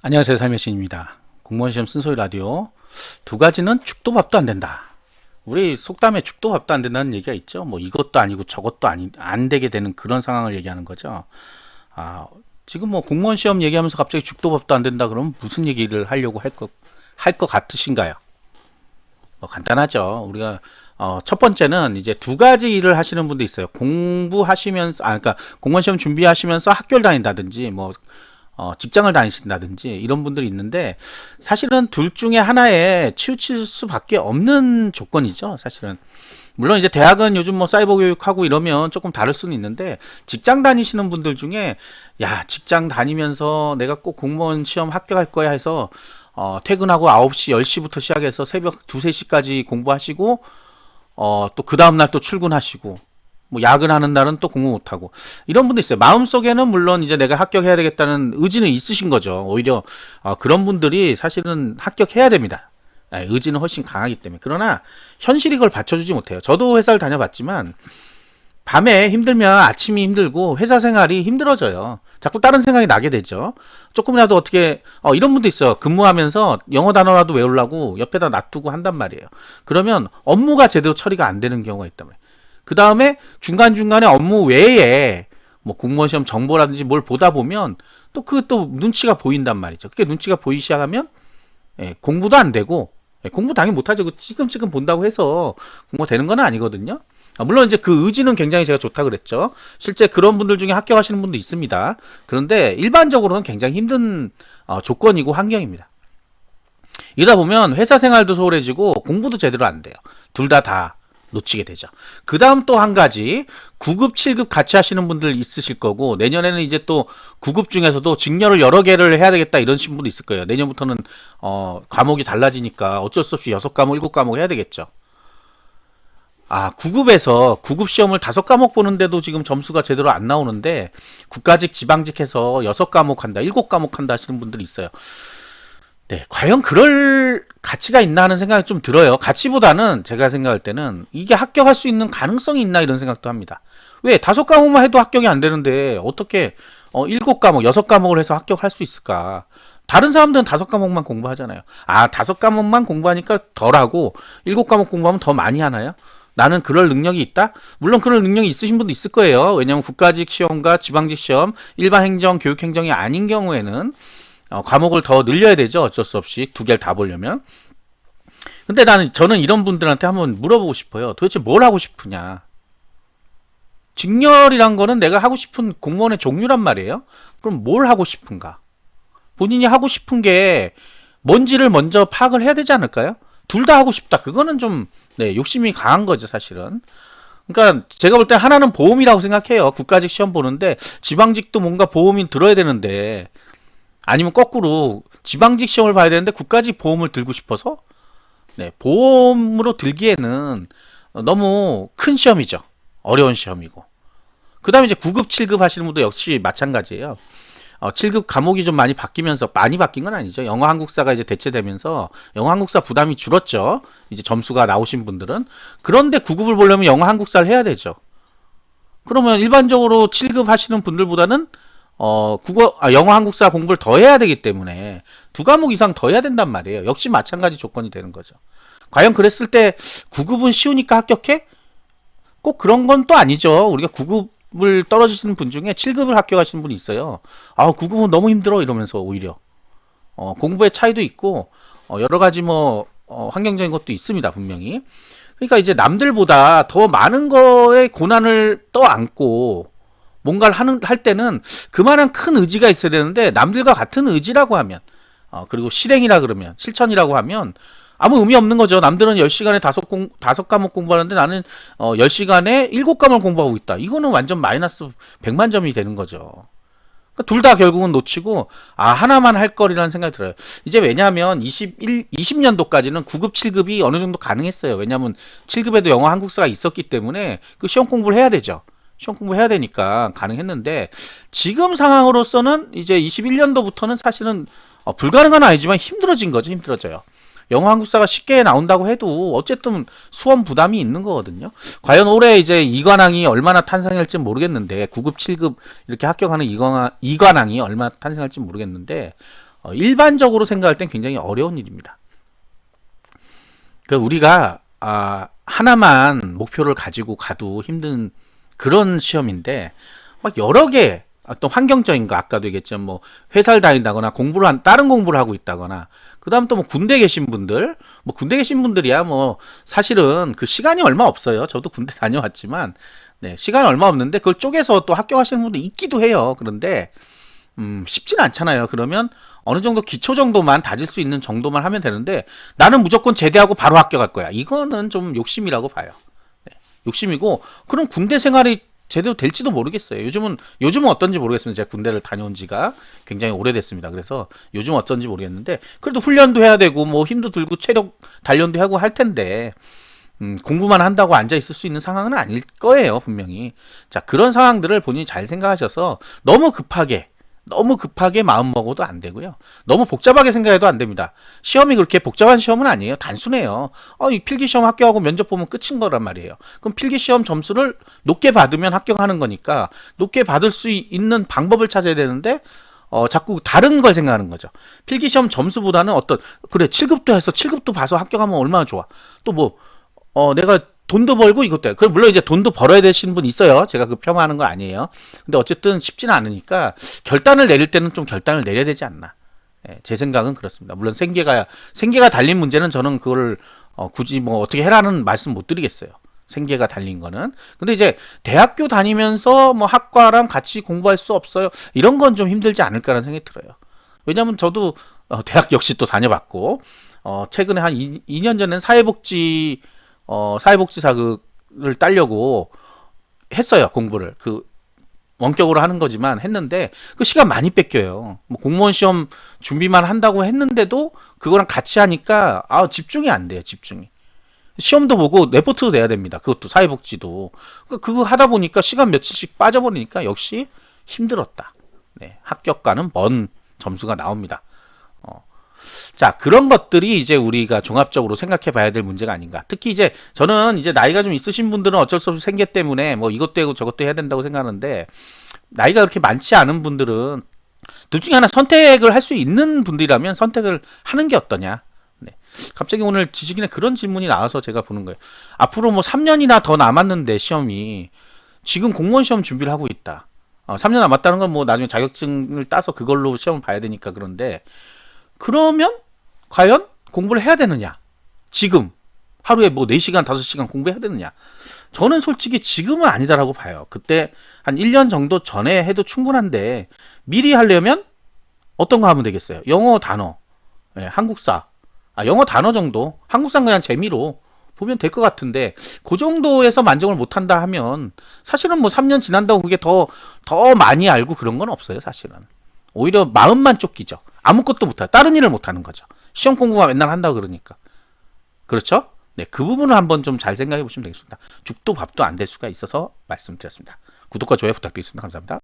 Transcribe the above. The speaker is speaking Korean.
안녕하세요. 삶의 신입니다. 공무원 시험 쓴소리 라디오. 두 가지는 죽도 밥도 안 된다. 우리 속담에 죽도 밥도 안 된다는 얘기가 있죠. 뭐 이것도 아니고 저것도 안 되게 되는 그런 상황을 얘기하는 거죠. 지금 뭐 공무원 시험 얘기하면서 갑자기 죽도 밥도 안 된다 그러면 무슨 얘기를 하려고 할 것 같으신가요? 뭐 간단하죠. 우리가 첫 번째는 이제 두 가지 일을 하시는 분도 있어요. 공부하시면서, 그러니까 공무원 시험 준비하시면서 학교를 다닌다든지, 뭐 직장을 다니신다든지 이런 분들이 있는데, 사실은 둘 중에 하나에 치우칠 수밖에 없는 조건이죠. 사실은 물론 이제 대학은 요즘 뭐 사이버 교육하고 이러면 조금 다를 수는 있는데, 직장 다니시는 분들 중에 야, 직장 다니면서 내가 꼭 공무원 시험 합격할 거야 해서 퇴근하고 9시 10시부터 시작해서 새벽 2, 3시까지 공부하시고, 또 그 다음날 또 출근하시고, 뭐 야근하는 날은 또 공부 못하고 이런 분도 있어요. 마음속에는 물론 이제 내가 합격해야 되겠다는 의지는 있으신 거죠. 오히려 그런 분들이 사실은 합격해야 됩니다. 의지는 훨씬 강하기 때문에. 그러나 현실이 그걸 받쳐주지 못해요. 저도 회사를 다녀봤지만 밤에 힘들면 아침이 힘들고 회사 생활이 힘들어져요. 자꾸 다른 생각이 나게 되죠. 조금이라도 어떻게 이런 분도 있어요. 근무하면서 영어 단어라도 외우려고 옆에다 놔두고 한단 말이에요. 그러면 업무가 제대로 처리가 안 되는 경우가 있단 말이에요. 그 다음에 중간중간에 업무 외에 뭐 공무원 시험 정보라든지 뭘 보다 보면 또 또 눈치가 보인단 말이죠. 그게 눈치가 보이기 시작하면 공부도 안 되고, 공부 당연히 못하죠. 찌끔찌끔 본다고 해서 공부 되는 건 아니거든요. 물론 이제 그 의지는 굉장히 제가 좋다 그랬죠. 실제 그런 분들 중에 합격하시는 분도 있습니다. 그런데 일반적으로는 굉장히 힘든 조건이고 환경입니다. 이러다 보면 회사 생활도 소홀해지고 공부도 제대로 안 돼요. 둘 다 놓치게 되죠. 그 다음 또 한 가지, 9급, 7급 같이 하시는 분들 있으실 거고, 내년에는 이제 또 9급 중에서도 직렬을 여러 개를 해야 되겠다 이런 분도 있을 거예요. 내년부터는 과목이 달라지니까 어쩔 수 없이 6과목, 7과목 해야 되겠죠. 9급에서 9급 시험을 5과목 보는데도 지금 점수가 제대로 안 나오는데, 국가직, 지방직 해서 6과목 한다, 7과목 한다 하시는 분들이 있어요. 네, 과연 그럴 가치가 있나 하는 생각이 좀 들어요. 가치보다는 제가 생각할 때는 이게 합격할 수 있는 가능성이 있나 이런 생각도 합니다. 왜 5과목만 해도 합격이 안 되는데 어떻게 7과목, 6과목을 해서 합격할 수 있을까? 다른 사람들은 5과목만 공부하잖아요. 5과목만 공부하니까 덜하고 7과목 공부하면 더 많이 하나요? 나는 그럴 능력이 있다? 물론 그럴 능력이 있으신 분도 있을 거예요. 왜냐하면 국가직 시험과 지방직 시험, 일반 행정, 교육 행정이 아닌 경우에는 과목을 더 늘려야 되죠. 어쩔 수 없이 두 개를 다 보려면. 근데 저는 이런 분들한테 한번 물어보고 싶어요. 도대체 뭘 하고 싶으냐? 직렬이란 거는 내가 하고 싶은 공무원의 종류란 말이에요. 그럼 뭘 하고 싶은가? 본인이 하고 싶은 게 뭔지를 먼저 파악을 해야 되지 않을까요? 둘 다 하고 싶다. 그거는 좀 욕심이 강한 거죠, 사실은. 그러니까 제가 볼 때 하나는 보험이라고 생각해요. 국가직 시험 보는데 지방직도 뭔가 보험이 들어야 되는데, 아니면 거꾸로 지방직 시험을 봐야 되는데 국가직 보험을 들고 싶어서 보험으로 들기에는 너무 큰 시험이죠. 어려운 시험이고. 그 다음에 이제 9급, 7급 하시는 분도 역시 마찬가지예요. 7급 과목이 좀 많이 바뀌면서, 많이 바뀐 건 아니죠. 영어 한국사가 이제 대체되면서 영어 한국사 부담이 줄었죠. 이제 점수가 나오신 분들은. 그런데 9급을 보려면 영어 한국사를 해야 되죠. 그러면 일반적으로 7급 하시는 분들보다는 영어 한국사 공부를 더 해야 되기 때문에 2과목 이상 더 해야 된단 말이에요. 역시 마찬가지 조건이 되는 거죠. 과연 그랬을 때 9급은 쉬우니까 합격해? 꼭 그런 건 또 아니죠. 우리가 9급을 떨어지시는 분 중에 7급을 합격하시는 분이 있어요. 9급은 너무 힘들어 이러면서 오히려 공부의 차이도 있고 여러 가지 환경적인 것도 있습니다, 분명히. 그러니까 이제 남들보다 더 많은 거에 고난을 떠안고 뭔가를 할 때는 그만한 큰 의지가 있어야 되는데, 남들과 같은 의지라고 하면, 그리고 실행이라 그러면, 실천이라고 하면 아무 의미 없는 거죠. 남들은 10시간에 5과목 공부하는데 나는 10시간에 7과목을 공부하고 있다. 이거는 완전 마이너스 100만 점이 되는 거죠. 그러니까 둘 다 결국은 놓치고 하나만 할 거리라는 생각이 들어요. 이제 왜냐하면 20년도까지는 9급, 7급이 어느 정도 가능했어요. 왜냐하면 7급에도 영어 한국사가 있었기 때문에 그 시험 공부를 해야 되죠. 시험 공부해야 되니까 가능했는데, 지금 상황으로서는 이제 21년도부터는 사실은 불가능은 아니지만 힘들어진 거죠. 힘들어져요. 영어 한국사가 쉽게 나온다고 해도 어쨌든 수험 부담이 있는 거거든요. 과연 올해 이제 이관왕이 얼마나 탄생할지 모르겠는데, 9급, 7급 이렇게 합격하는 이관왕이 얼마나 탄생할지 모르겠는데, 일반적으로 생각할 땐 굉장히 어려운 일입니다. 그 우리가 하나만 목표를 가지고 가도 힘든 그런 시험인데 막 여러 개 어떤 환경적인 거 아까도 얘기했지만 뭐 회사를 다닌다거나 다른 공부를 하고 있다거나 그다음 또 뭐 군대 계신 분들 뭐 군대 계신 분들이야 뭐 사실은 그 시간이 얼마 없어요. 저도 군대 다녀왔지만 네, 시간이 얼마 없는데 그걸 쪼개서 또 합격하시는 분도 있기도 해요. 그런데 쉽진 않잖아요. 그러면 어느 정도 기초 정도만 다질 수 있는 정도만 하면 되는데 나는 무조건 제대하고 바로 합격할 거야. 이거는 좀 욕심이라고 봐요. 네, 욕심이고 그럼 군대 생활이 제대로 될지도 모르겠어요. 요즘은 어떤지 모르겠습니다. 제가 군대를 다녀온 지가 굉장히 오래됐습니다. 그래서 요즘 어떤지 모르겠는데 그래도 훈련도 해야 되고 뭐 힘도 들고 체력 단련도 하고 할 텐데 공부만 한다고 앉아 있을 수 있는 상황은 아닐 거예요, 분명히. 자, 그런 상황들을 본인이 잘 생각하셔서 너무 급하게 마음 먹어도 안 되고요. 너무 복잡하게 생각해도 안 됩니다. 시험이 그렇게 복잡한 시험은 아니에요. 단순해요. 이 필기시험 합격하고 면접 보면 끝인 거란 말이에요. 그럼 필기시험 점수를 높게 받으면 합격하는 거니까 높게 받을 수 있는 방법을 찾아야 되는데 자꾸 다른 걸 생각하는 거죠. 필기시험 점수보다는 그래 7급도 해서 7급도 봐서 합격하면 얼마나 좋아. 또 뭐 내가 돈도 벌고 이것도 해. 그럼 물론 이제 돈도 벌어야 되시는 분 있어요. 제가 그 폄하하는 거 아니에요. 근데 어쨌든 쉽지는 않으니까 결단을 내릴 때는 좀 결단을 내려야 되지 않나. 예, 제 생각은 그렇습니다. 물론 생계가 달린 문제는 저는 그걸 굳이 뭐 어떻게 해라는 말씀 못 드리겠어요. 생계가 달린 거는. 근데 이제 대학교 다니면서 뭐 학과랑 같이 공부할 수 없어요. 이런 건 좀 힘들지 않을까라는 생각이 들어요. 왜냐면 저도 대학 역시 또 다녀봤고 최근에 한 2년 전에는 사회복지사를 따려고 했어요. 공부를 원격으로 하는 거지만 했는데 그 시간 많이 뺏겨요. 뭐 공무원 시험 준비만 한다고 했는데도 그거랑 같이 하니까 집중이 안 돼요. 집중이. 시험도 보고 레포트도 내야 됩니다. 그것도 사회복지도. 그거 하다 보니까 시간 며칠씩 빠져버리니까 역시 힘들었다. 네, 합격과는 먼 점수가 나옵니다. 자, 그런 것들이 이제 우리가 종합적으로 생각해 봐야 될 문제가 아닌가. 특히 이제 저는 이제 나이가 좀 있으신 분들은 어쩔 수 없이 생계 때문에 뭐 이것도 하고 저것도 해야 된다고 생각하는데 나이가 그렇게 많지 않은 분들은 둘 중에 하나 선택을 할 수 있는 분들이라면 선택을 하는 게 어떠냐. 네. 갑자기 오늘 지식인에 그런 질문이 나와서 제가 보는 거예요. 앞으로 뭐 3년이나 더 남았는데 시험이 지금 공무원 시험 준비를 하고 있다. 3년 남았다는 건 뭐 나중에 자격증을 따서 그걸로 시험을 봐야 되니까 그런데 그러면 과연 공부를 해야 되느냐? 지금 하루에 뭐 4시간, 5시간 공부해야 되느냐? 저는 솔직히 지금은 아니다라고 봐요. 그때 한 1년 정도 전에 해도 충분한데 미리 하려면 어떤 거 하면 되겠어요? 영어 단어, 한국사, 영어 단어 정도, 한국사는 그냥 재미로 보면 될 것 같은데 그 정도에서 만족을 못한다 하면 사실은 뭐 3년 지난다고 그게 더 많이 알고 그런 건 없어요. 사실은 오히려 마음만 쫓기죠. 아무것도 못하고 다른 일을 못하는 거죠. 시험 공부만 맨날 한다고 그러니까. 그렇죠? 네, 그 부분을 한번 좀 잘 생각해 보시면 되겠습니다. 죽도 밥도 안 될 수가 있어서 말씀드렸습니다. 구독과 좋아요 부탁드리겠습니다. 감사합니다.